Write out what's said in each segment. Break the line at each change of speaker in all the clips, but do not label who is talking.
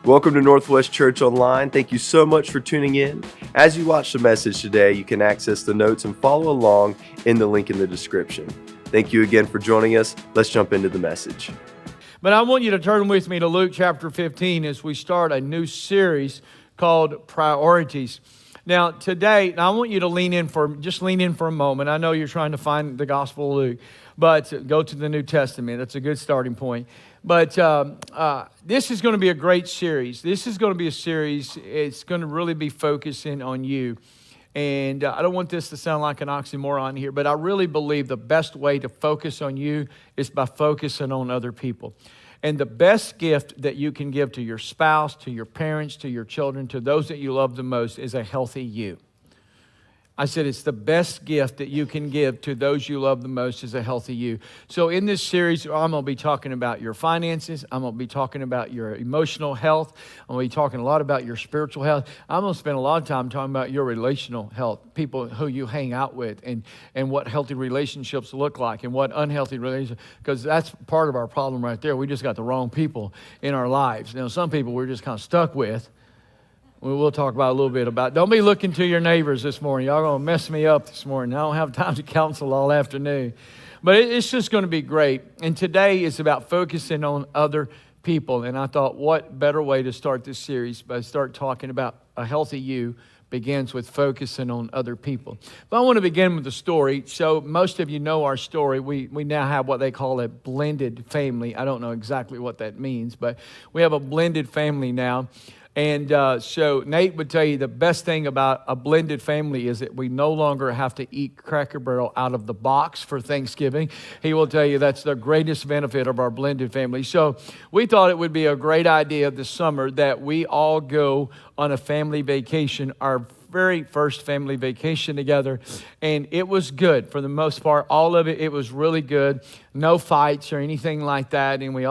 Welcome to Northwest Church Online. Thank you so much for tuning in. As you watch the message today, you can access the notes and follow along in the link in the description. Thank you again for joining us. Let's jump into the message.
But I want you to turn with me to Luke chapter 15 as we start a new series called Priorities. Now today, I want you to lean in for a moment. I know you're trying to find the Gospel of Luke, but go to the New Testament. That's a good starting point. But this is going to be a great series. This is going to be a series, it's going to really be focusing on you. And I don't want this to sound like an oxymoron here, but I really believe the best way to focus on you is by focusing on other people. And the best gift that you can give to your spouse, to your parents, to your children, to those that you love the most is a healthy you. I said it's the best gift that you can give to those you love the most is a healthy you. So in this series, I'm going to be talking about your finances. I'm going to be talking about your emotional health. I'm going to be talking a lot about your spiritual health. I'm going to spend a lot of time talking about your relational health, people who you hang out with, and what healthy relationships look like and what unhealthy relationships, because that's part of our problem right there. We just got the wrong people in our lives. Now, some people we're just kind of stuck with. We'll talk about a little bit about. Don't be looking to your neighbors this morning. Y'all going to mess me up this morning. I don't have time to counsel all afternoon. But it's just going to be great. And today is about focusing on other people. And I thought, what better way to start this series by start talking about a healthy you begins with focusing on other people. But I want to begin with the story. So most of you know our story. We now have what they call a blended family. I don't know exactly what that means, but we have a blended family now. And so Nate would tell you the best thing about a blended family is that we no longer have to eat Cracker Barrel out of the box for Thanksgiving. He will tell you that's the greatest benefit of our blended family. So we thought it would be a great idea this summer that we all go on a family vacation, our very first family vacation together, and it was good for the most part. All of it was really good. No fights or anything like that. And we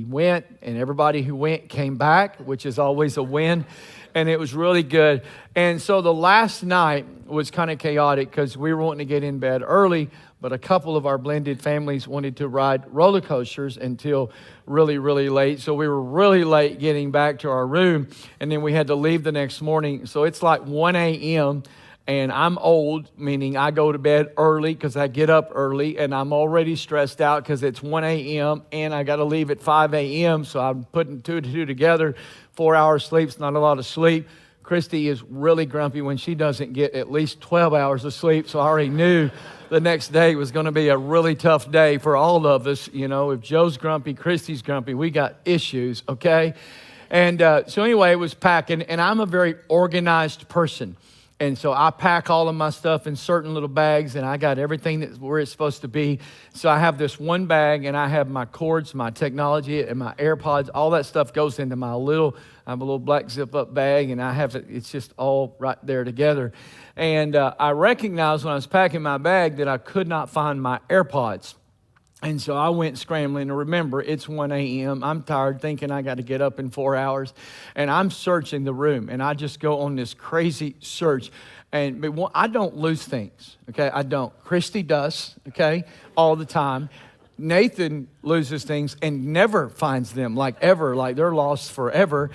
went, and everybody who went came back, which is always a win. And it was really good. And so the last night was kind of chaotic because we were wanting to get in bed early, but a couple of our blended families wanted to ride roller coasters until really, really late. So we were really late getting back to our room, and then we had to leave the next morning. So it's like 1 a.m., and I'm old, meaning I go to bed early because I get up early, and I'm already stressed out because it's 1 a.m., and I got to leave at 5 a.m., so I'm putting two to two together. 4 hours sleep's not a lot of sleep. Christy is really grumpy when she doesn't get at least 12 hours of sleep, so I already knew the next day was going to be a really tough day for all of us. You know, if Joe's grumpy, Christy's grumpy, we got issues, okay? And so anyway, it was packing, and I'm a very organized person. And so I pack all of my stuff in certain little bags, and I got everything that's where it's supposed to be. So I have this one bag, and I have my cords, my technology, and my AirPods. All that stuff goes into my I have a little black zip-up bag, and I have it. It's just all right there together. And I recognized when I was packing my bag that I could not find my AirPods. And so I went scrambling. And remember, it's 1 a.m. I'm tired, thinking I got to get up in 4 hours. And I'm searching the room. And I just go on this crazy search. And I don't lose things, okay? I don't. Christy does, okay, all the time. Nathan loses things and never finds them, like ever, like they're lost forever.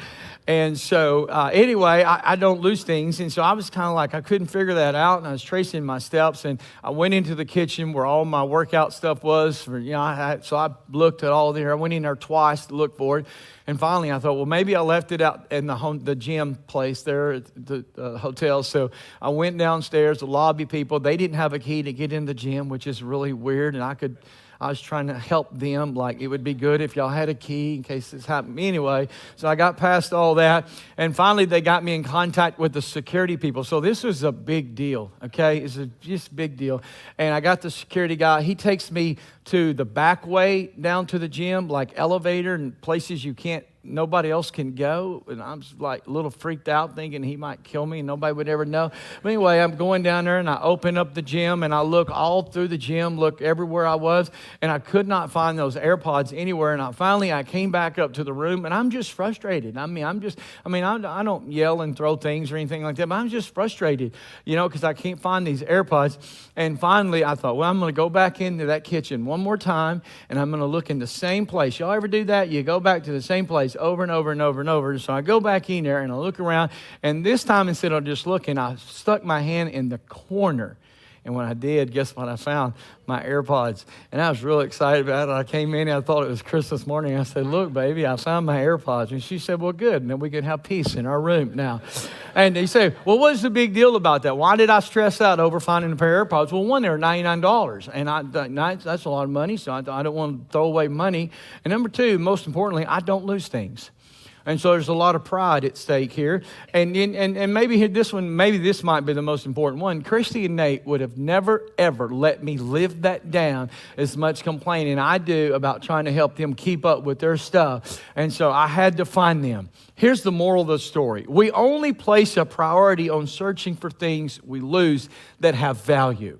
And so anyway, I don't lose things. And so I was kind of like, I couldn't figure that out. And I was tracing my steps, and I went into the kitchen where all my workout stuff was. So I looked at all there. I went in there twice to look for it. And finally I thought, well, maybe I left it out in the gym place there at the hotel. So I went downstairs, the lobby people, they didn't have a key to get in the gym, which is really weird. And I was trying to help them, like it would be good if y'all had a key in case this happened to me anyway. So I got past all that, and finally they got me in contact with the security people. So this was a big deal, okay? It's just a big deal. And I got the security guy. He takes me to the back way down to the gym, like elevator and places nobody else can go. And I'm just like a little freaked out thinking he might kill me and nobody would ever know. But anyway, I'm going down there and I open up the gym and I look all through the gym, look everywhere I was, and I could not find those AirPods anywhere. And I came back up to the room and I'm just frustrated. I don't yell and throw things or anything like that, but I'm just frustrated, because I can't find these AirPods. And finally I thought, well, I'm going to go back into that kitchen one more time and I'm going to look in the same place. Y'all ever do that? You go back to the same place. place over and over and over and over. So I go back in there and I look around, and this time instead of just looking, I stuck my hand in the corner. And when I did, guess what I found? My AirPods. And I was really excited about it. I came in and I thought it was Christmas morning. I said, look, baby, I found my AirPods. And she said, well, good. And then we can have peace in our room now. And he said, well, what's the big deal about that? Why did I stress out over finding a pair of AirPods? Well, one, they were $99. And that's a lot of money, so I don't want to throw away money. And number two, most importantly, I don't lose things. And so there's a lot of pride at stake here. And maybe this might be the most important one. Christy and Nate would have never, ever let me live that down as much complaining I do about trying to help them keep up with their stuff. And so I had to find them. Here's the moral of the story. We only place a priority on searching for things we lose that have value.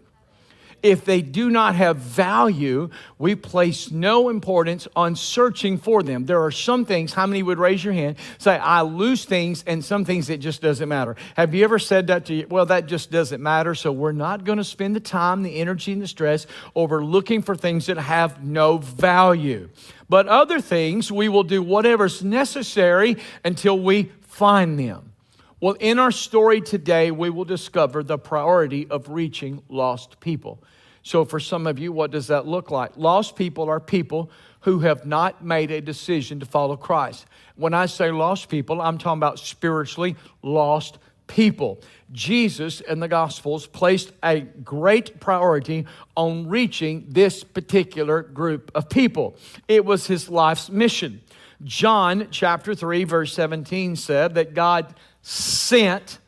If they do not have value, we place no importance on searching for them. There are some things, how many would raise your hand, say, I lose things, and some things it just doesn't matter. Have you ever said that to you? Well, that just doesn't matter, so we're not going to spend the time, the energy, and the stress over looking for things that have no value. But other things, we will do whatever's necessary until we find them. Well, in our story today, we will discover the priority of reaching lost people. So for some of you, what does that look like? Lost people are people who have not made a decision to follow Christ. When I say lost people, I'm talking about spiritually lost people. Jesus in the Gospels placed a great priority on reaching this particular group of people. It was his life's mission. John chapter 3, verse 17 said that God sent.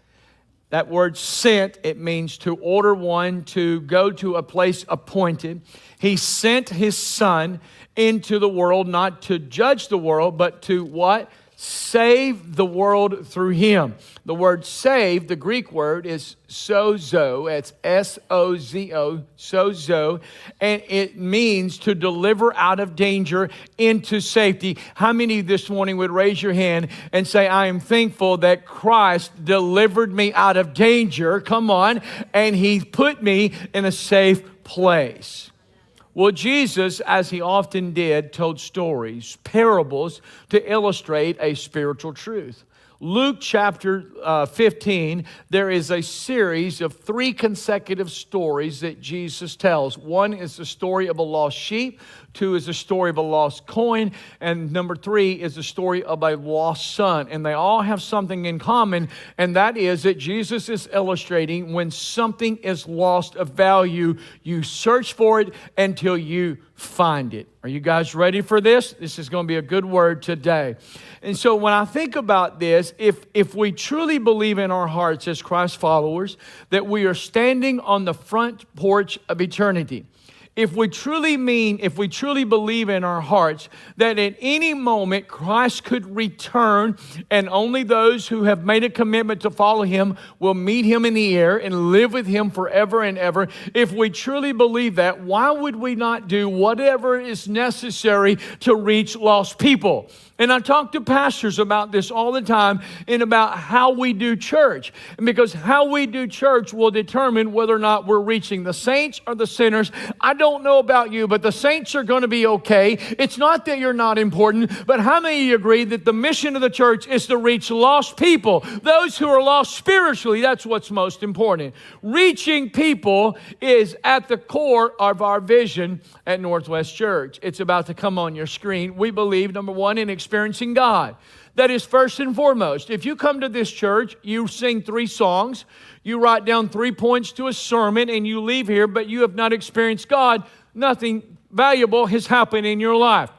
That word sent, it means to order one to go to a place appointed. He sent his son into the world, not to judge the world, but to what? Save the world through him. The word save, the Greek word is sozo. It's S-O-Z-O, sozo. And it means to deliver out of danger into safety. How many this morning would raise your hand and say, I am thankful that Christ delivered me out of danger, come on, and he put me in a safe place. Well, Jesus, as he often did, told stories, parables, to illustrate a spiritual truth. Luke chapter 15, there is a series of 3 consecutive stories that Jesus tells. One is the story of a lost sheep. 2 is the story of a lost coin. And number 3 is the story of a lost son. And they all have something in common, and that is that Jesus is illustrating when something is lost of value, you search for it until you find it. Are you guys ready for this? This is going to be a good word today. And so when I think about this, if we truly believe in our hearts as Christ followers that we are standing on the front porch of eternity, if we truly believe in our hearts that at any moment Christ could return and only those who have made a commitment to follow him will meet him in the air and live with him forever and ever, if we truly believe that, why would we not do whatever is necessary to reach lost people? And I talk to pastors about this all the time and about how we do church. And because how we do church will determine whether or not we're reaching the saints or the sinners. I don't know about you, but the saints are going to be okay. It's not that you're not important, but how many of you agree that the mission of the church is to reach lost people? Those who are lost spiritually, that's what's most important. Reaching people is at the core of our vision at Northwest Church. It's about to come on your screen. We believe, number one, in experiencing God. That is first and foremost. If you come to this church, you sing 3 songs, you write down 3 points to a sermon, and you leave here, but you have not experienced God, nothing valuable has happened in your life.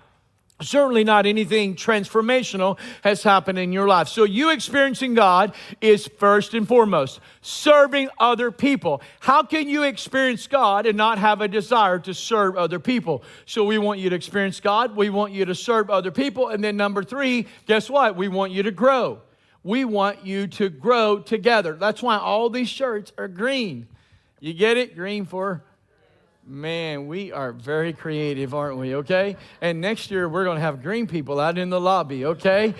Certainly not anything transformational has happened in your life. So you experiencing God is first and foremost. Serving other people. How can you experience God and not have a desire to serve other people? So we want you to experience God. We want you to serve other people. And then number 3, guess what? We want you to grow. We want you to grow together. That's why all these shirts are green. You get it? Green for... Man, we are very creative, aren't we, okay? And next year, we're going to have green people out in the lobby, okay?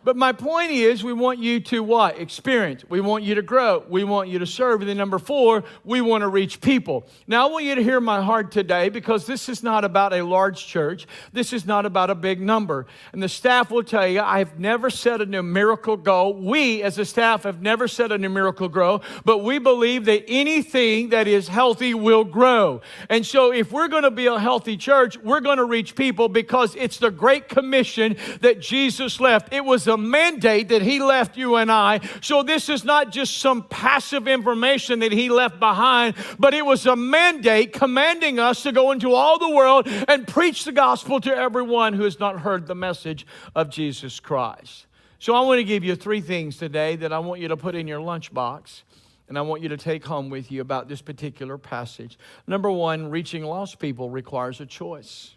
But my point is, we want you to what? Experience. We want you to grow. We want you to serve. And then number 4, we want to reach people. Now, I want you to hear my heart today, because this is not about a large church. This is not about a big number. And the staff will tell you, I've never set a numerical goal. We, as a staff, have never set a numerical goal, but we believe that anything that is healthy will grow. And so if we're going to be a healthy church, we're going to reach people, because it's the Great Commission that Jesus left. It was a mandate that he left you and I. So this is not just some passive information that he left behind, but it was a mandate commanding us to go into all the world and preach the gospel to everyone who has not heard the message of Jesus Christ. So I want to give you 3 things today that I want you to put in your lunchbox, and I want you to take home with you about this particular passage. Number 1, reaching lost people requires a choice.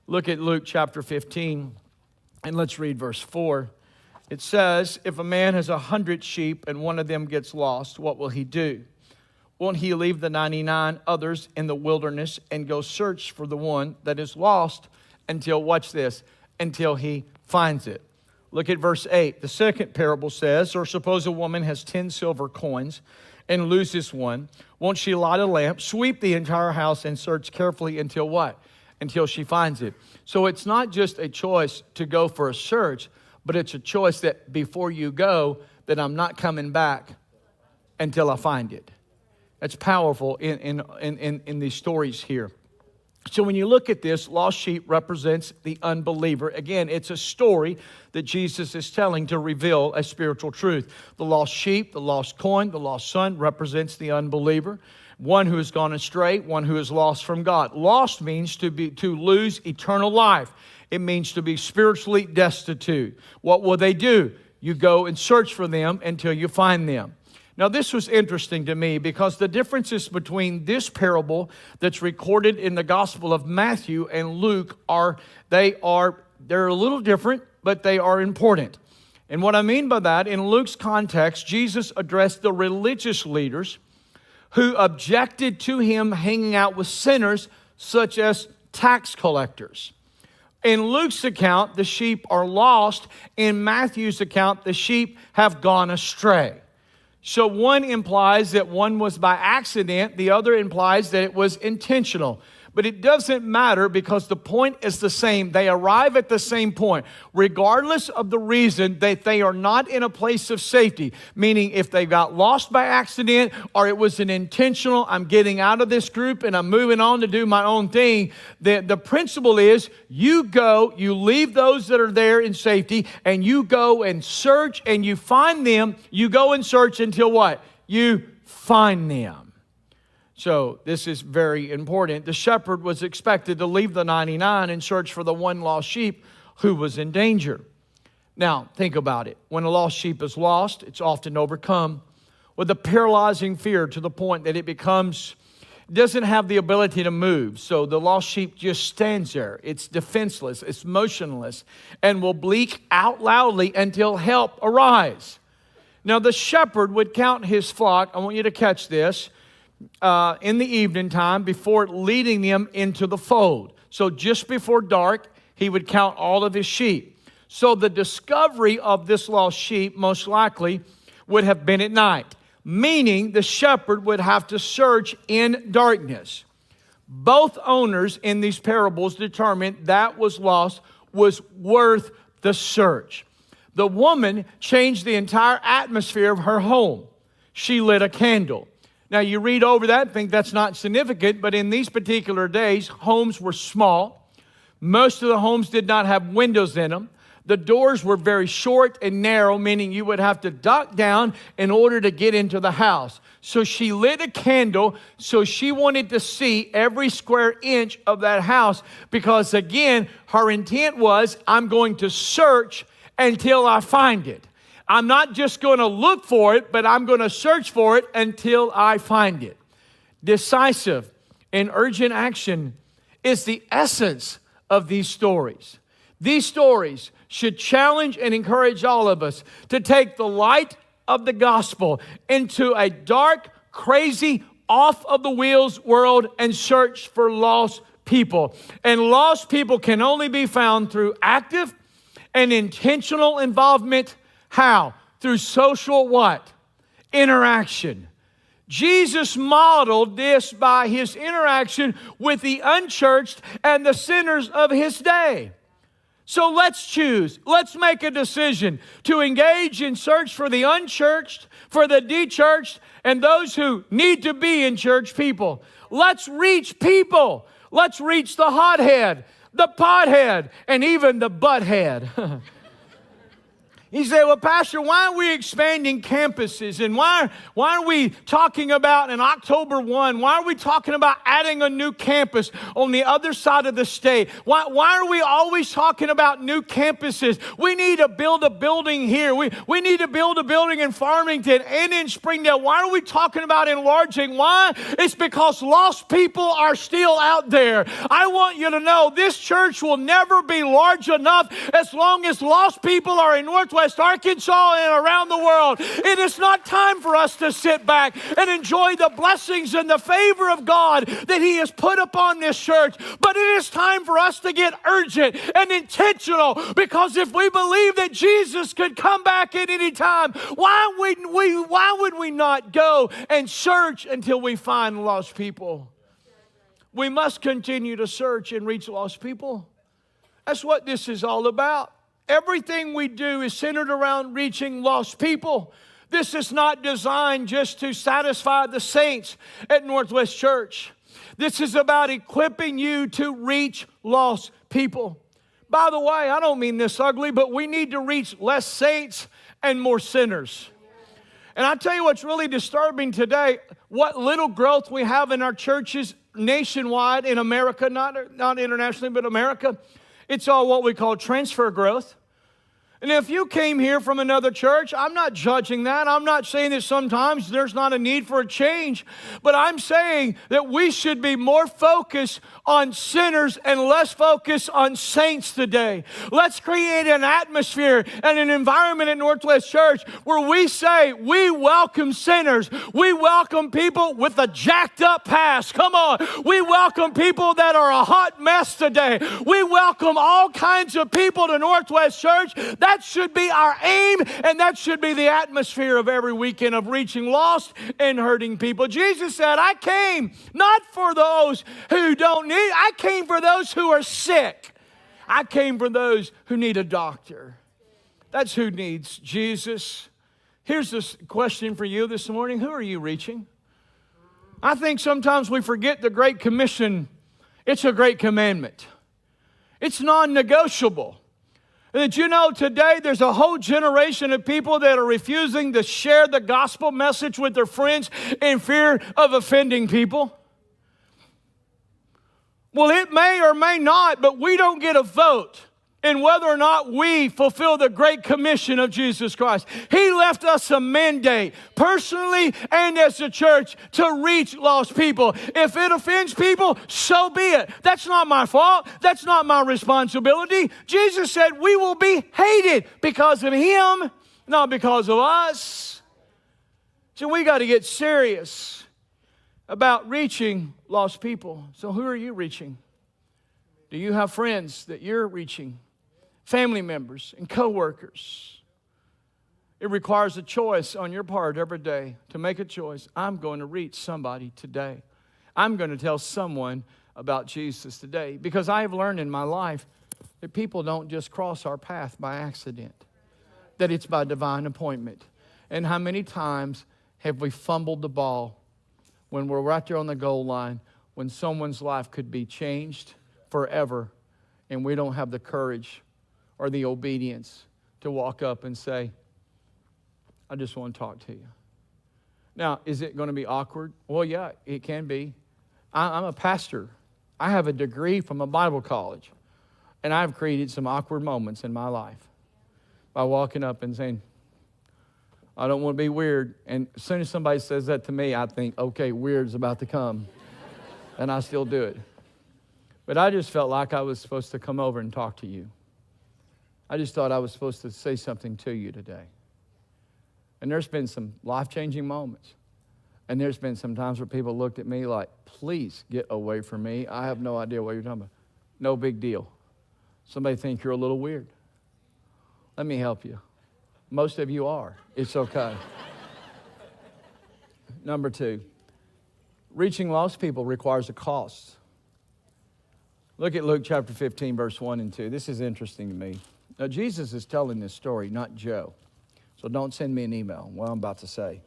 Look at Luke chapter 15, and let's read verse 4. It says, if a man has 100 sheep and one of them gets lost, what will he do? Won't he leave the 99 others in the wilderness and go search for the one that is lost until, watch this, until he finds it? Look at verse 8. The second parable says, or suppose a woman has 10 silver coins and loses one. Won't she light a lamp, sweep the entire house, and search carefully until what? Until she finds it. So it's not just a choice to go for a search, but it's a choice that before you go, that I'm not coming back until I find it. That's powerful in these stories here. So when you look at this, lost sheep represents the unbeliever. Again, it's a story that Jesus is telling to reveal a spiritual truth. The lost sheep, the lost coin, the lost son represents the unbeliever. One who has gone astray, one who is lost from God. Lost means to lose eternal life. It means to be spiritually destitute. What will they do? You go and search for them until you find them. Now, this was interesting to me, because the differences between this parable that's recorded in the Gospel of Matthew and Luke they're a little different, but they are important. And what I mean by that, in Luke's context, Jesus addressed the religious leaders who objected to him hanging out with sinners, such as tax collectors. In Luke's account, the sheep are lost. In Matthew's account, the sheep have gone astray. So one implies that one was by accident, the other implies that it was intentional. But it doesn't matter, because the point is the same. They arrive at the same point, regardless of the reason that they are not in a place of safety. Meaning, if they got lost by accident, or it was an intentional, I'm getting out of this group and I'm moving on to do my own thing. The principle is, you go, you leave those that are there in safety, and you go and search and you find them. You go and search until what? You find them. So this is very important. The shepherd was expected to leave the 99 and search for the one lost sheep who was in danger. Now, think about it. When a lost sheep is lost, it's often overcome with a paralyzing fear, to the point that it doesn't have the ability to move. So the lost sheep just stands there. It's defenseless, it's motionless, and will bleat out loudly until help arrives. Now, the shepherd would count his flock, I want you to catch this, in the evening time before leading them into the fold. So just before dark, he would count all of his sheep. So the discovery of this lost sheep most likely would have been at night, meaning the shepherd would have to search in darkness. Both owners in these parables determined that was lost was worth the search. The woman changed the entire atmosphere of her home. She lit a candle. Now, you read over that and think that's not significant, but in these particular days, homes were small. Most of the homes did not have windows in them. The doors were very short and narrow, meaning you would have to duck down in order to get into the house. So she lit a candle, so she wanted to see every square inch of that house, because, again, her intent was, I'm going to search until I find it. I'm not just going to look for it, but I'm going to search for it until I find it. Decisive and urgent action is the essence of these stories. These stories should challenge and encourage all of us to take the light of the gospel into a dark, crazy, off of the wheels world and search for lost people. And lost people can only be found through active and intentional involvement. How? Through social what? Interaction. Jesus modeled this by his interaction with the unchurched and the sinners of his day. So let's choose. Let's make a decision to engage in search for the unchurched, for the dechurched, and those who need to be in church people. Let's reach people. Let's reach the hothead, the pothead, and even the butthead. You say, well, Pastor, why are we expanding campuses? And why are we talking about an October 1? Why are we talking about adding a new campus on the other side of the state? Why are we always talking about new campuses? We need to build a building here. We need to build a building in Farmington and in Springdale. Why are we talking about enlarging? Why? It's because lost people are still out there. I want you to know this church will never be large enough as long as lost people are in Northwest Arkansas and around the world. It is not time for us to sit back and enjoy the blessings and the favor of God that he has put upon this church, but it is time for us to get urgent and intentional, because if we believe that Jesus could come back at any time, why would we not go and search until we find lost people? We must continue to search and reach lost people. That's what this is all about. Everything we do is centered around reaching lost people. This is not designed just to satisfy the saints at Northwest Church. This is about equipping you to reach lost people. By the way, I don't mean this ugly, but we need to reach less saints and more sinners. And I tell you what's really disturbing today, what little growth we have in our churches nationwide in America, not internationally, but America. It's all what we call transfer growth. And if you came here from another church, I'm not judging that. I'm not saying that sometimes there's not a need for a change. But I'm saying that we should be more focused on sinners and less focused on saints today. Let's create an atmosphere and an environment at Northwest Church where we say we welcome sinners. We welcome people with a jacked up past. Come on. We welcome people that are a hot mess today. We welcome all kinds of people to Northwest Church. That should be our aim, and that should be the atmosphere of every weekend of reaching lost and hurting people. Jesus said, I came not for those who don't need, I came for those who are sick. I came for those who need a doctor. That's who needs Jesus. Here's this question for you this morning. Who are you reaching? I think sometimes we forget the Great Commission. It's a great commandment. It's non-negotiable. Did you know today there's a whole generation of people that are refusing to share the gospel message with their friends in fear of offending people? Well, it may or may not, but we don't get a vote in whether or not we fulfill the Great Commission of Jesus Christ. He left us a mandate, personally and as a church, to reach lost people. If it offends people, so be it. That's not my fault. That's not my responsibility. Jesus said we will be hated because of him, not because of us. So we got to get serious about reaching lost people. So who are you reaching? Do you have friends that you're reaching? Family members and co-workers. It requires a choice on your part every day to make a choice. I'm going to reach somebody today. I'm going to tell someone about Jesus today, because I have learned in my life that people don't just cross our path by accident, that it's by divine appointment. And how many times have we fumbled the ball when we're right there on the goal line, when someone's life could be changed forever, and we don't have the courage or the obedience to walk up and say, I just want to talk to you. Now, is it going to be awkward? Well, yeah, it can be. I'm a pastor. I have a degree from a Bible college, and I've created some awkward moments in my life by walking up and saying, I don't want to be weird. And as soon as somebody says that to me, I think, okay, weird's about to come. And I still do it. But I just felt like I was supposed to come over and talk to you. I just thought I was supposed to say something to you today. And there's been some life-changing moments. And there's been some times where people looked at me like, please get away from me. I have no idea what you're talking about. No big deal. Somebody think you're a little weird. Let me help you. Most of you are. It's okay. Number 2, reaching lost people requires a cost. Look at Luke chapter 15, verse 1 and 2. This is interesting to me. Now, Jesus is telling this story, not Joe. So don't send me an email, what I'm about to say.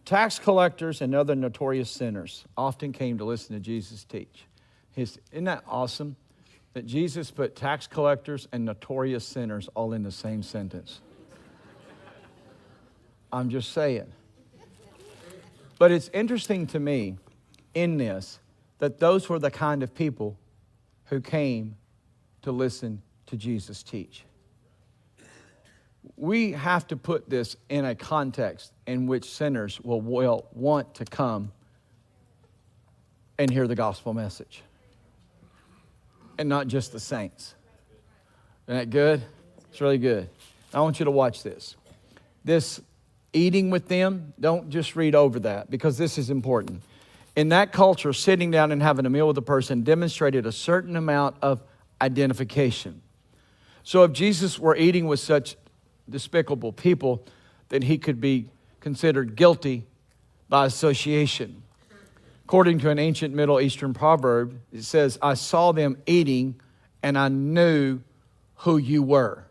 Tax collectors and other notorious sinners often came to listen to Jesus teach. Isn't that awesome? That Jesus put tax collectors and notorious sinners all in the same sentence. I'm just saying. But it's interesting to me in this that those were the kind of people who came to listen to Jesus teach. We have to put this in a context in which sinners will want to come and hear the gospel message. And not just the saints. Isn't that good? It's really good. I want you to watch this. This eating with them, don't just read over that, because this is important. In that culture, sitting down and having a meal with a person demonstrated a certain amount of identification. So if Jesus were eating with such despicable people, then he could be considered guilty by association. According to an ancient Middle Eastern proverb, it says, I saw them eating and I knew who you were.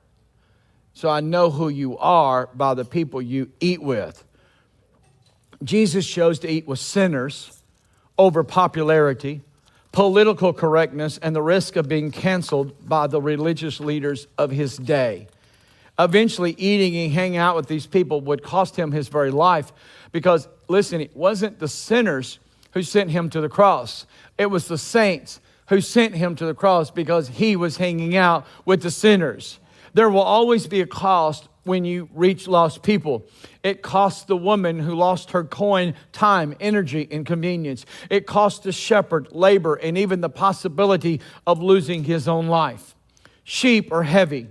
So I know who you are by the people you eat with. Jesus chose to eat with sinners over popularity, political correctness, and the risk of being canceled by the religious leaders of his day. Eventually, eating and hanging out with these people would cost him his very life because, listen, it wasn't the sinners who sent him to the cross. It was the saints who sent him to the cross because he was hanging out with the sinners. There will always be a cost when you reach lost people. It cost the woman who lost her coin time, energy, and convenience. It cost the shepherd labor and even the possibility of losing his own life. Sheep are heavy,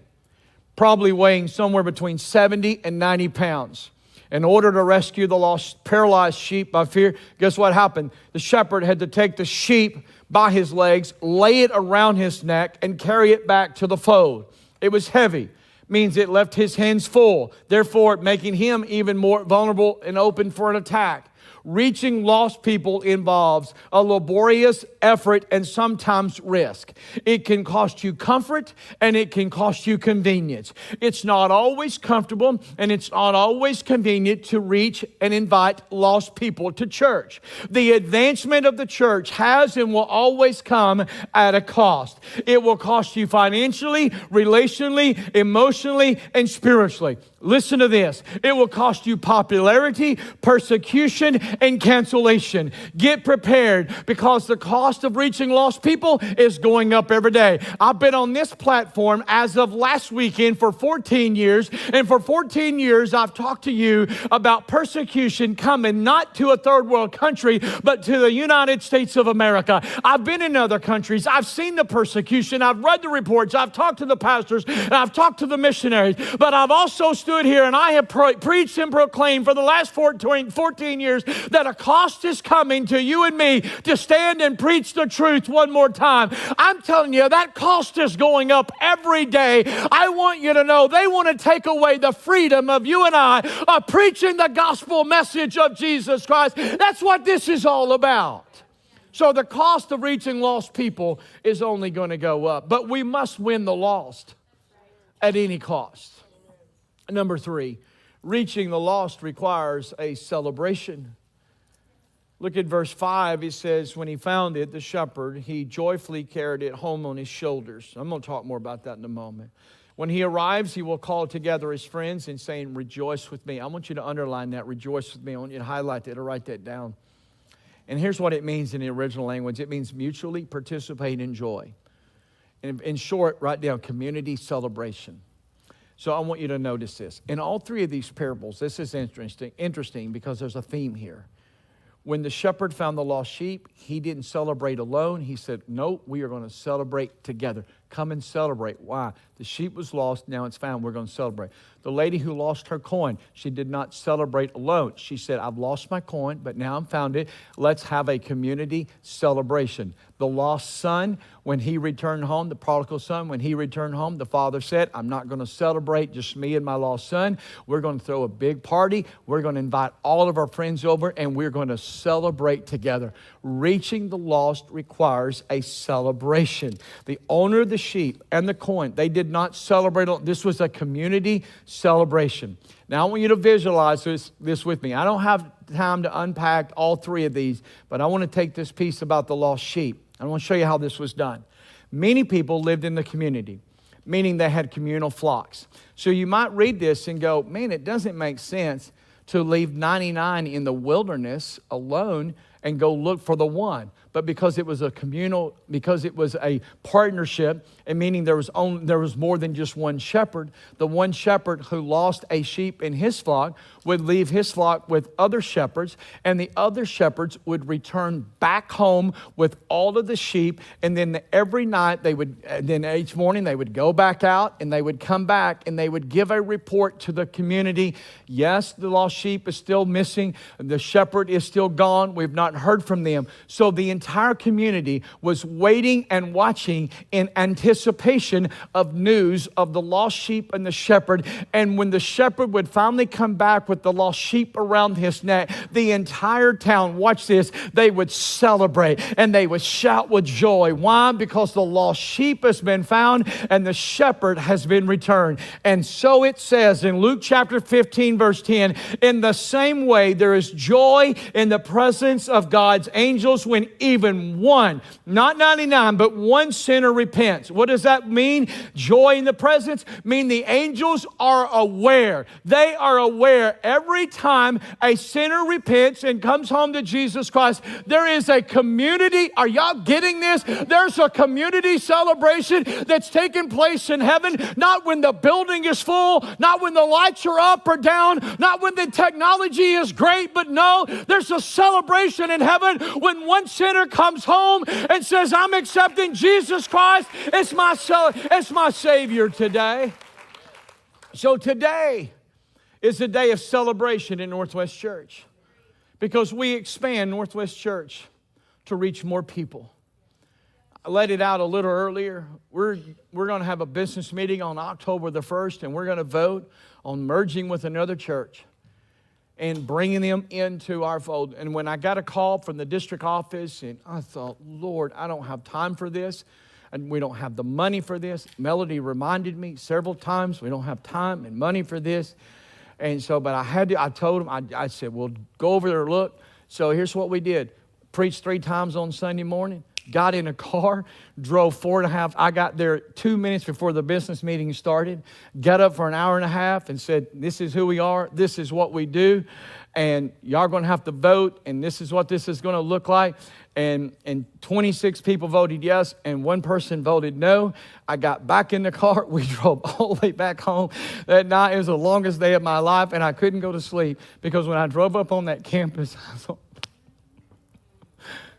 probably weighing somewhere between 70 and 90 pounds. In order to rescue the lost, paralyzed sheep by fear, guess what happened? The shepherd had to take the sheep by his legs, lay it around his neck, and carry it back to the fold. It was heavy, means it left his hands full, therefore making him even more vulnerable and open for an attack. Reaching lost people involves a laborious effort and sometimes risk. It can cost you comfort and it can cost you convenience. It's not always comfortable and it's not always convenient to reach and invite lost people to church. The advancement of the church has and will always come at a cost. It will cost you financially, relationally, emotionally, and spiritually. Listen to this. It will cost you popularity, persecution, and cancellation. Get prepared because the cost of reaching lost people is going up every day. I've been on this platform as of last weekend for 14 years. And for 14 years, I've talked to you about persecution coming not to a third world country, but to the United States of America. I've been in other countries. I've seen the persecution. I've read the reports. I've talked to the pastors. And I've talked to the missionaries. But I've also stood here and I have preached and proclaimed for the last 14 years that a cost is coming to you and me to stand and preach the truth one more time. I'm telling you, that cost is going up every day. I want you to know they want to take away the freedom of you and I of preaching the gospel message of Jesus Christ. That's what this is all about. So the cost of reaching lost people is only going to go up. But we must win the lost at any cost. Number 3, reaching the lost requires a celebration. Look at verse 5. It says, when he found it, the shepherd, he joyfully carried it home on his shoulders. I'm going to talk more about that in a moment. When he arrives, he will call together his friends and saying, rejoice with me. I want you to underline that, rejoice with me. I want you to highlight that or write that down. And here's what it means in the original language. It means mutually participate in joy. In short, write down community celebration. So I want you to notice this. In all 3 of these parables, this is interesting because there's a theme here. When the shepherd found the lost sheep, he didn't celebrate alone. He said, no, we are going to celebrate together. Come and celebrate. Why? The sheep was lost, now it's found. We're going to celebrate. The lady who lost her coin, she did not celebrate alone. She said, I've lost my coin, but now I'm found it. Let's have a community celebration. The lost son, when he returned home, the prodigal son, when he returned home, the father said, I'm not going to celebrate just me and my lost son. We're going to throw a big party. We're going to invite all of our friends over, and we're going to celebrate together. Reaching the lost requires a celebration. The owner of the sheep and the coin, they did not celebrate. This was a community celebration. Now I want you to visualize this with me. I don't have time to unpack all three of these, but I want to take this piece about the lost sheep. I want to show you how this was done. Many people lived in the community, meaning they had communal flocks. So you might read this and go, man, it doesn't make sense to leave 99 in the wilderness alone and go look for the one. But because it was a communal, because it was a partnership, and meaning there was more than just one shepherd, the one shepherd who lost a sheep in his flock would leave his flock with other shepherds, and the other shepherds would return back home with all of the sheep, and then every night then each morning they would go back out, and they would come back, and they would give a report to the community. Yes, the lost sheep is still missing. The shepherd is still gone. We've not heard from them. So the entire community was waiting and watching in anticipation of news of the lost sheep and the shepherd. And when the shepherd would finally come back with the lost sheep around his neck, the entire town, watch this, they would celebrate and they would shout with joy. Why? Because the lost sheep has been found and the shepherd has been returned. And so it says in Luke chapter 15, verse 10, in the same way there is joy in the presence of God's angels when even one, not 99, but one sinner repents. What does that mean? Joy in the presence mean the angels are aware. They are aware every time a sinner repents and comes home to Jesus Christ. There is a community. Are y'all getting this? There's a community celebration that's taking place in heaven, not when the building is full, not when the lights are up or down, not when the technology is great, but no, there's a celebration in heaven when one sinner comes home and says, I'm accepting Jesus Christ as my Savior today. So today is a day of celebration in Northwest Church because we expand Northwest Church to reach more people. I let it out a little earlier. We're going to have a business meeting on October the 1st, and we're going to vote on merging with another church and bringing them into our fold. And when I got a call from the district office, and I thought, Lord, I don't have time for this, and we don't have the money for this. Melody reminded me several times, we don't have time and money for this. And so, but I told him, I said, well, go over there and look. So here's what we did. Preached 3 times on Sunday morning. Got in a car, drove 4.5. I got there 2 minutes before the business meeting started. Got up for an hour and a half and said, this is who we are. This is what we do. And y'all are going to have to vote. And this is what this is going to look like. And 26 people voted yes. And 1 person voted no. I got back in the car. We drove all the way back home that night. It was the longest day of my life. And I couldn't go to sleep because when I drove up on that campus, I thought,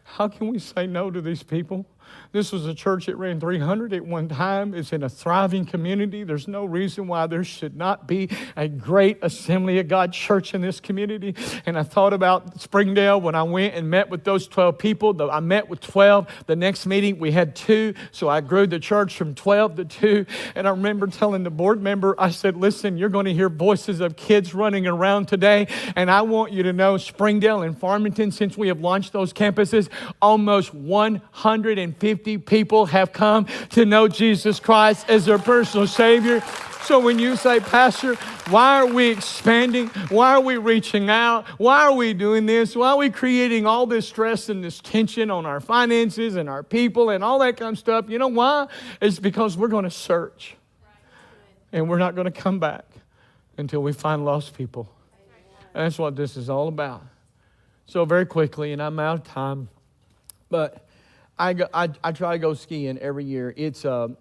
how can we say no to these people? This was a church that ran 300 at one time. It's in a thriving community. There's no reason why there should not be a great Assembly of God church in this community. And I thought about Springdale when I went and met with those 12 people. I met with 12. The next meeting we had 2. So I grew the church from 12 to 2. And I remember telling the board member, I said, listen, you're going to hear voices of kids running around today. And I want you to know Springdale and Farmington, since we have launched those campuses, almost 150 people have come to know Jesus Christ as their personal Savior. So when you say, Pastor, why are we expanding? Why are we reaching out? Why are we doing this? Why are we creating all this stress and this tension on our finances and our people and all that kind of stuff? You know why? It's because we're going to search. And we're not going to come back until we find lost people. And that's what this is all about. So very quickly, and I'm out of time, but I try to go skiing every year. It's a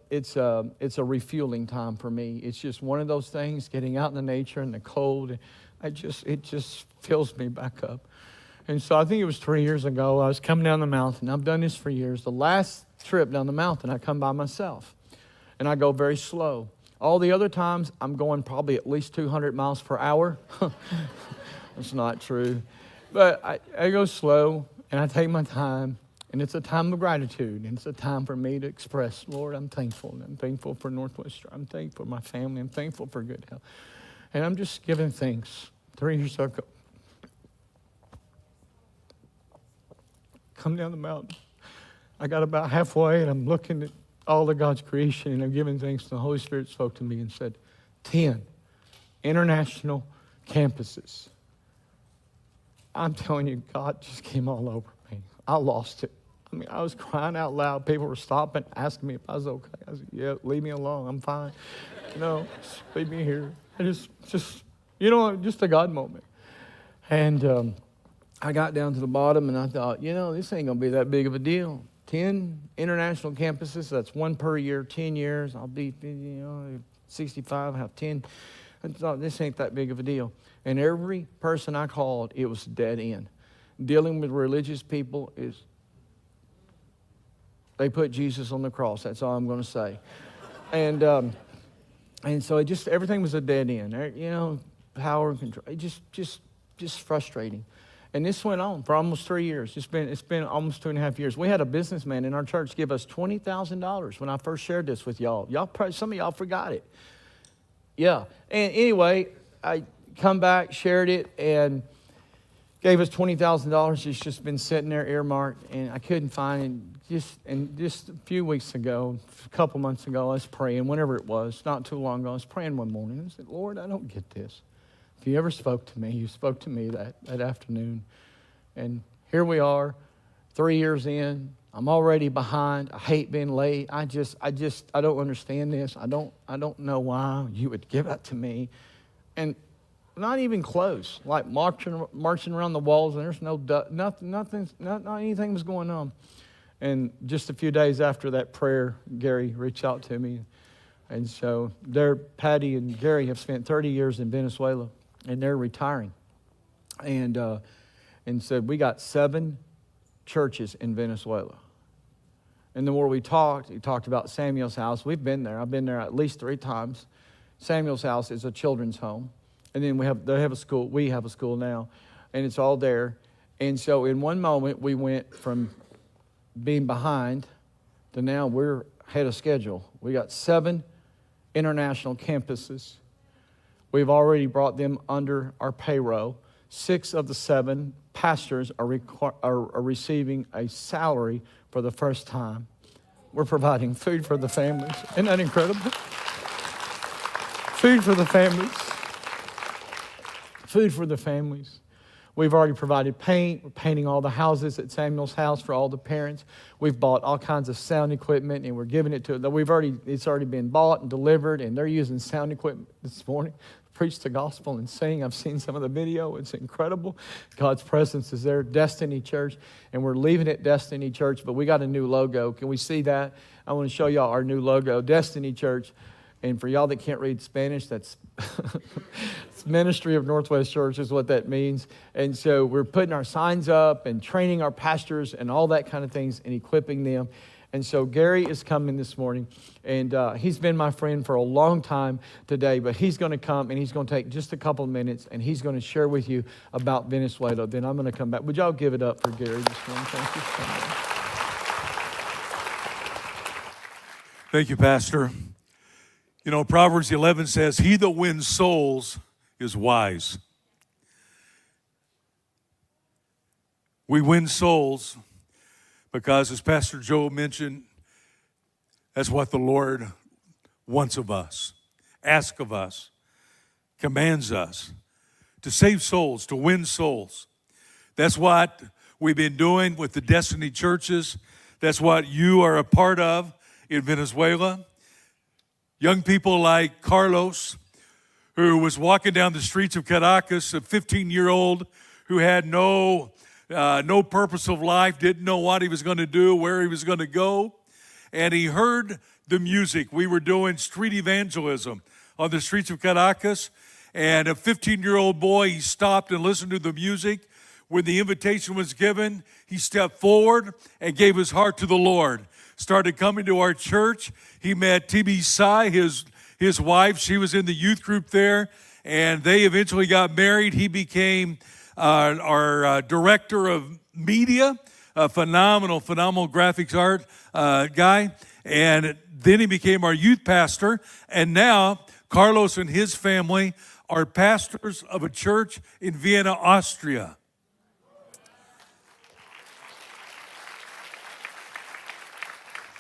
refueling time for me. It's just one of those things, getting out in the nature and the cold. It just fills me back up. And so I think it was 3 years ago, I was coming down the mountain. I've done this for years. The last trip down the mountain, I come by myself. and I go very slow. All the other times, I'm going probably at least 200 miles per hour. That's not true. But I go slow, and I take my time, and it's a time of gratitude, and it's a time for me to express, Lord, I'm thankful. I'm thankful for Northwest. I'm thankful for my family. I'm thankful for good health. And I'm just giving thanks. 3 years ago, come down the mountain. I got about halfway, and I'm looking at all of God's creation, and I'm giving thanks. The Holy Spirit spoke to me and said, 10 international campuses. I'm telling you, God just came all over me. I lost it. I mean, I was crying out loud. People were stopping, asking me if I was okay. I said, yeah, leave me alone. I'm fine. No, just leave me here. I just a God moment. And I got down to the bottom, and I thought, this ain't going to be that big of a deal. 10 international campuses, that's one per year, 10 years. I'll be, 65, have 10. I thought, this ain't that big of a deal. And every person I called, it was dead end. Dealing with religious people they put Jesus on the cross. That's all I'm going to say. And so everything was a dead end. Power and control. It just frustrating. And this went on for almost 3 years. It's been almost 2.5 years. We had a businessman in our church give us $20,000 when I first shared this with y'all. Some of y'all forgot it. Yeah. And anyway, I come back, shared it, and gave us $20,000. It's just been sitting there earmarked, and I couldn't find it. Just a few weeks ago, a couple months ago, I was praying, whenever it was, not too long ago, I was praying one morning. I said, Lord, I don't get this. If you ever spoke to me, you spoke to me that afternoon. And here we are, 3 years in. I'm already behind. I hate being late. I don't understand this. I don't know why you would give that to me. And not even close, like marching around the walls, and there's not anything was going on. And just a few days after that prayer, Gary reached out to me. And so Patty and Gary have spent 30 years in Venezuela, and they're retiring. And said, we got 7 churches in Venezuela. And the more he talked about Samuel's house. We've been there. I've been there at least 3 times. Samuel's house is a children's home. And then they have a school. We have a school now. And it's all there. And so in one moment, we went from being behind to now we're ahead of schedule. We got 7 international campuses. We've already brought them under our payroll. 6 of the 7 pastors are receiving a salary for the first time. We're providing food for the families. Isn't that incredible? Food for the families. Food for the families. We've already provided paint. We're painting all the houses at Samuel's house for all the parents. We've bought all kinds of sound equipment, and we're giving it to them. It's already been bought and delivered, and they're using sound equipment this morning. Preach the gospel and sing. I've seen some of the video. It's incredible. God's presence is there. Destiny Church. And we're leaving at Destiny Church, but we got a new logo. Can we see that? I want to show y'all our new logo, Destiny Church. And for y'all that can't read Spanish, that's it's Ministry of Northwest Church is what that means. And so we're putting our signs up and training our pastors and all that kind of things and equipping them. And so Gary is coming this morning, and he's been my friend for a long time today, but he's going to come, and he's going to take just a couple of minutes, and he's going to share with you about Venezuela. Then I'm going to come back. Would y'all give it up for Gary this morning? Thank you so much.
Thank you, Pastor. Proverbs 11 says, he that wins souls is wise. We win souls because, as Pastor Joe mentioned, that's what the Lord wants of us, asks of us, commands us, to save souls, to win souls. That's what we've been doing with the Destiny churches. That's what you are a part of in Venezuela. Young people like Carlos, who was walking down the streets of Caracas, a 15-year-old who had no purpose of life, didn't know what he was going to do, where he was going to go. And he heard the music. We were doing street evangelism on the streets of Caracas. And a 15-year-old boy, he stopped and listened to the music. When the invitation was given, he stepped forward and gave his heart to the Lord. started coming to our church. He met T.B. Sai, his wife. She was in the youth group there, and they eventually got married. He became our director of media, a phenomenal graphics art guy. And then he became our youth pastor. And now Carlos and his family are pastors of a church in Vienna, Austria.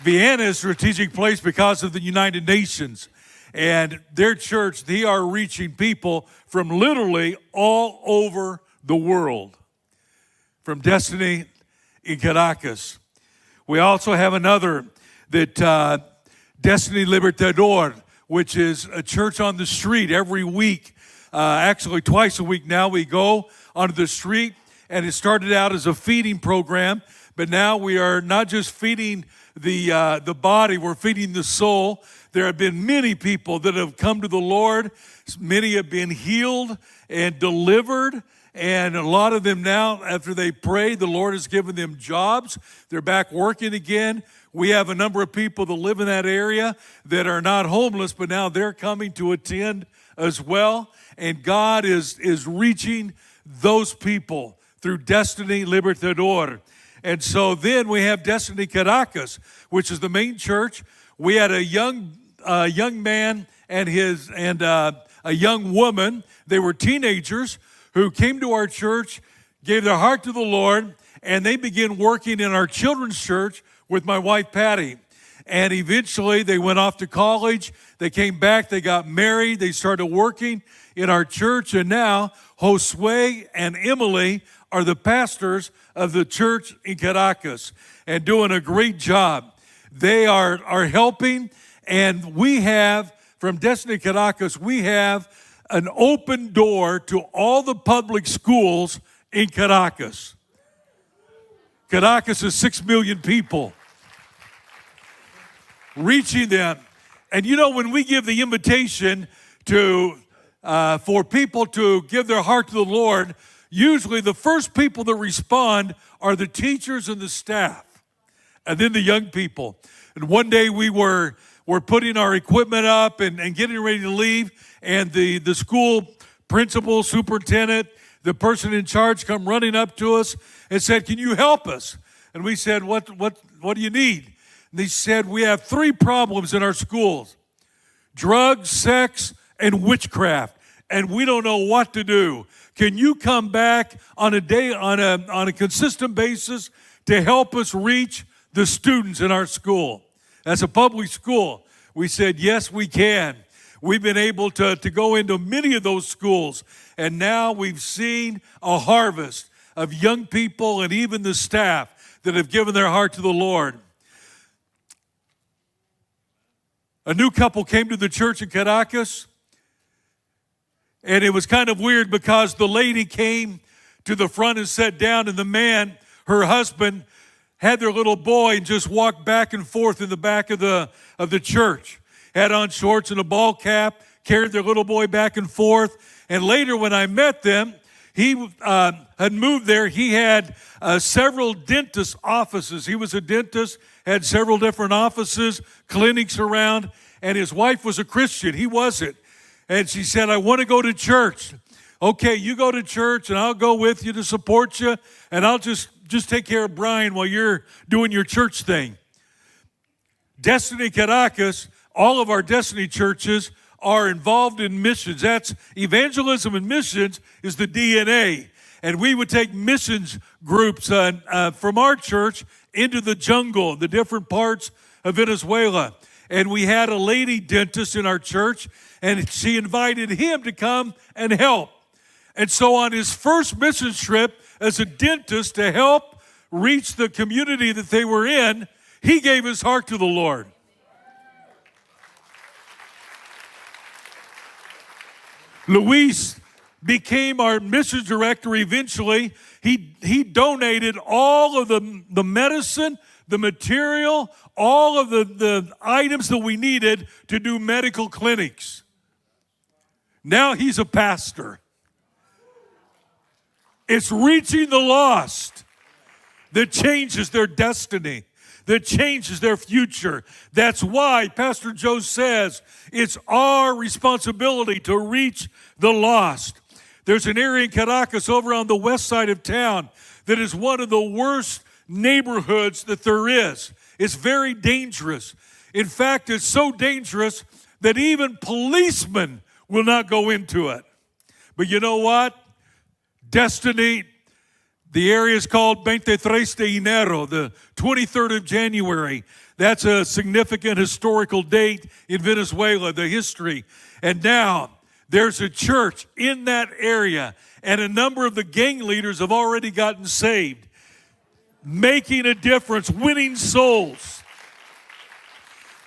Vienna is a strategic place because of the United Nations. And their church, they are reaching people from literally all over the world. From Destiny in Caracas. We also have another that Destiny Libertador, which is a church on the street every week. Actually, twice a week now we go onto the street, and it started out as a feeding program, but now we are not just feeding the body, we're feeding the soul. There have been many people that have come to the Lord. Many have been healed and delivered. And a lot of them now, after they pray, the Lord has given them jobs. They're back working again. We have a number of people that live in that area that are not homeless, but now they're coming to attend as well. And God is reaching those people through Destiny Libertador. And so then we have Destiny Caracas, which is the main church. We had a young man and a young woman. They were teenagers who came to our church, gave their heart to the Lord, and they began working in our children's church with my wife, Patty. And eventually they went off to college. They came back, they got married, they started working in our church, and now Josue and Emily are the pastors of the church in Caracas and doing a great job. They are helping, and we have, from Destiny Caracas, we have an open door to all the public schools in Caracas. Caracas is 6 million people. Reaching them. And you know, when we give the invitation for people to give their heart to the Lord, usually the first people that respond are the teachers and the staff, and then the young people. And one day we're putting our equipment up and getting ready to leave, and the school principal, superintendent, the person in charge come running up to us and said, "Can you help us?" And we said, what do you need? And they said, "We have 3 problems in our schools: drugs, sex, and witchcraft, and we don't know what to do. Can you come back on a consistent basis to help us reach the students in our school?" As a public school, we said, yes, we can. We've been able to go into many of those schools, and now we've seen a harvest of young people and even the staff that have given their heart to the Lord. A new couple came to the church in Caracas, and it was kind of weird because the lady came to the front and sat down, and the man, her husband, had their little boy and just walked back and forth in the back of the church. Had on shorts and a ball cap, carried their little boy back and forth. And later when I met them, he had moved there. He had several dentist offices. He was a dentist, had several different offices, clinics around, and his wife was a Christian. He wasn't. And she said, "I want to go to church." "Okay, you go to church, and I'll go with you to support you, and I'll just take care of Brian while you're doing your church thing." Destiny Caracas, all of our Destiny churches are involved in missions. That's evangelism and missions is the DNA. And we would take missions groups from our church into the jungle, the different parts of Venezuela. And we had a lady dentist in our church, and she invited him to come and help. And so on his first missions trip as a dentist to help reach the community that they were in, he gave his heart to the Lord. Luis became our missions director eventually. He donated all of the medicine, the material, all of the items that we needed to do medical clinics. Now he's a pastor. It's reaching the lost that changes their destiny. that changes their future. That's why Pastor Joe says it's our responsibility to reach the lost. There's an area in Caracas over on the west side of town that is one of the worst neighborhoods that there is. It's very dangerous. In fact, it's so dangerous that even policemen will not go into it. But you know what? Destiny, the area is called 23 de Enero, the 23rd of January. That's a significant historical date in Venezuela, the history. And now there's a church in that area, and a number of the gang leaders have already gotten saved, making a difference, winning souls.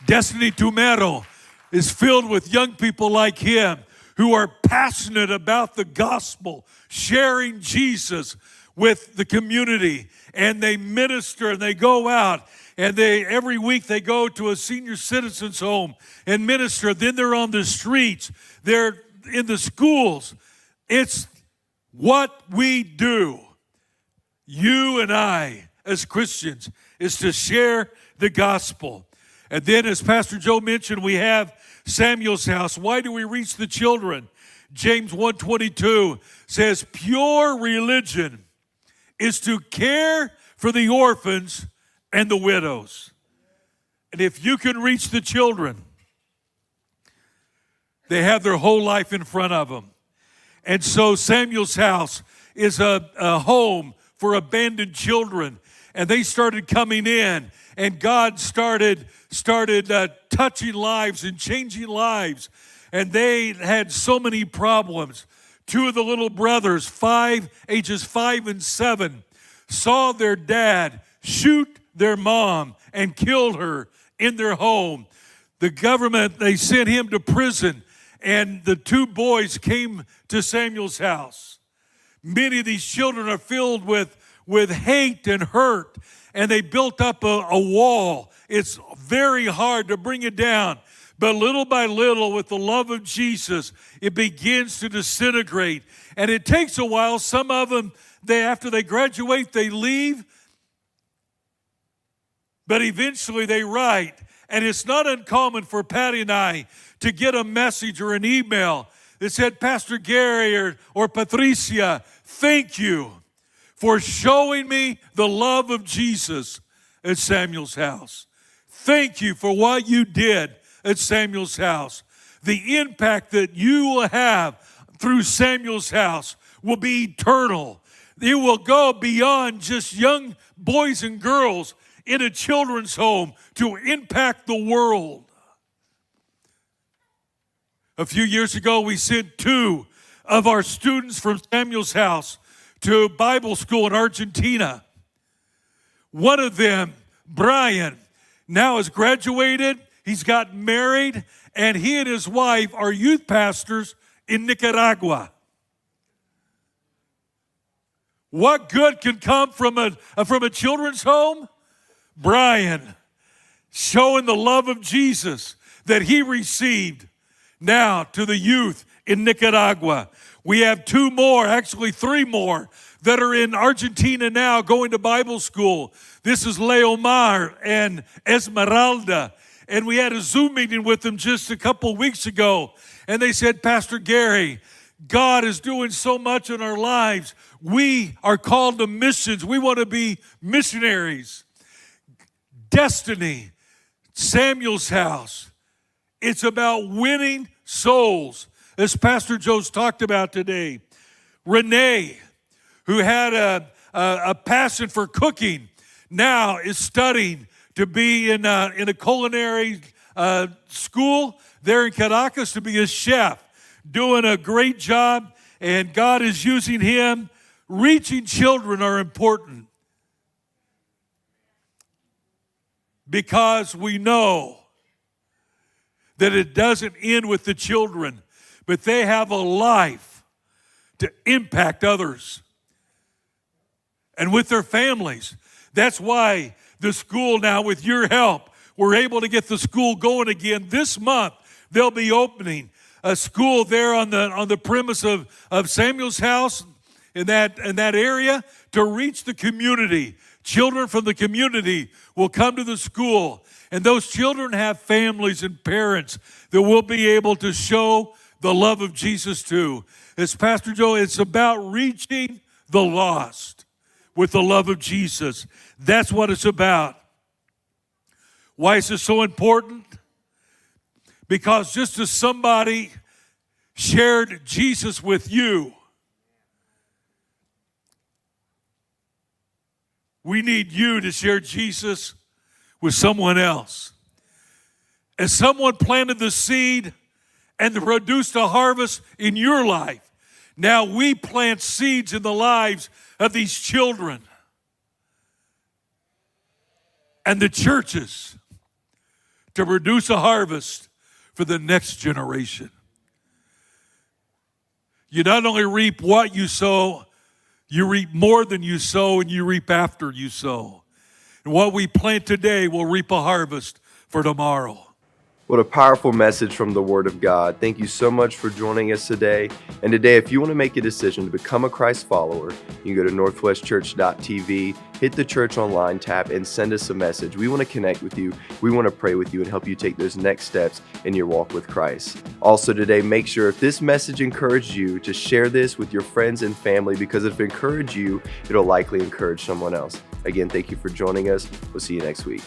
Destiny Tumero is filled with young people like him who are passionate about the gospel, sharing Jesus with the community, and they minister and they go out, and every week they go to a senior citizens home and minister. Then they're on the streets, they're in the schools. It's what we do, you and I as Christians, is to share the gospel. And then, as Pastor Joe mentioned, we have Samuel's house. Why do we reach the children? James 1:22 says, pure religion is to care for the orphans and the widows. And if you can reach the children, they have their whole life in front of them. And so Samuel's house is a home for abandoned children. And they started coming in, and God started touching lives and changing lives. And they had so many problems. Two of the little brothers, ages 5 and 7, saw their dad shoot their mom and killed her in their home. The government, they sent him to prison, and the two boys came to Samuel's house. Many of these children are filled with hate and hurt, and they built up a wall. It's very hard to bring it down. But little by little, with the love of Jesus, it begins to disintegrate. And it takes a while. Some of them, after they graduate, they leave. But eventually they write. And it's not uncommon for Patty and I to get a message or an email that said, Pastor Gary or Patricia, thank you for showing me the love of Jesus at Samuel's house. Thank you for what you did at Samuel's house. The impact that you will have through Samuel's house will be eternal. It will go beyond just young boys and girls in a children's home to impact the world. A few years ago, we sent 2 of our students from Samuel's house to Bible school in Argentina. One of them, Brian, now has graduated. He's gotten married, and he and his wife are youth pastors in Nicaragua. What good can come from a children's home? Brian showing the love of Jesus that he received now to the youth in Nicaragua. We have 2 more, actually 3 more, that are in Argentina now going to Bible school. This is Leomar and Esmeralda. And we had a Zoom meeting with them just a couple weeks ago. And they said, Pastor Gary, God is doing so much in our lives. We are called to missions. We want to be missionaries. Destiny, Samuel's house. It's about winning souls, as Pastor Joe's talked about today. Renee, who had a passion for cooking, now is studying to be in a culinary school there in Caracas to be a chef, doing a great job, and God is using him. Reaching children are important because we know that it doesn't end with the children, but they have a life to impact others and with their families. That's why the school now, with your help, we're able to get the school going again. This month, they'll be opening a school there on the premise of Samuel's house in that area to reach the community, Children from the community will come to the school, and those children have families and parents that we'll be able to show the love of Jesus to. As Pastor Joe, it's about reaching the lost with the love of Jesus. That's what it's about. Why is this so important? Because just as somebody shared Jesus with you, we need you to share Jesus with someone else. As someone planted the seed and produced a harvest in your life, now we plant seeds in the lives of these children and the churches to produce a harvest for the next generation. You not only reap what you sow, you reap more than you sow, and you reap after you sow. And what we plant today will reap a harvest for tomorrow.
What a powerful message from the Word of God. Thank you so much for joining us today. And today, if you want to make a decision to become a Christ follower, you can go to northwestchurch.tv, hit the Church Online tab, and send us a message. We want to connect with you. We want to pray with you and help you take those next steps in your walk with Christ. Also today, make sure if this message encouraged you to share this with your friends and family, because if it encouraged you, it'll likely encourage someone else. Again, thank you for joining us. We'll see you next week.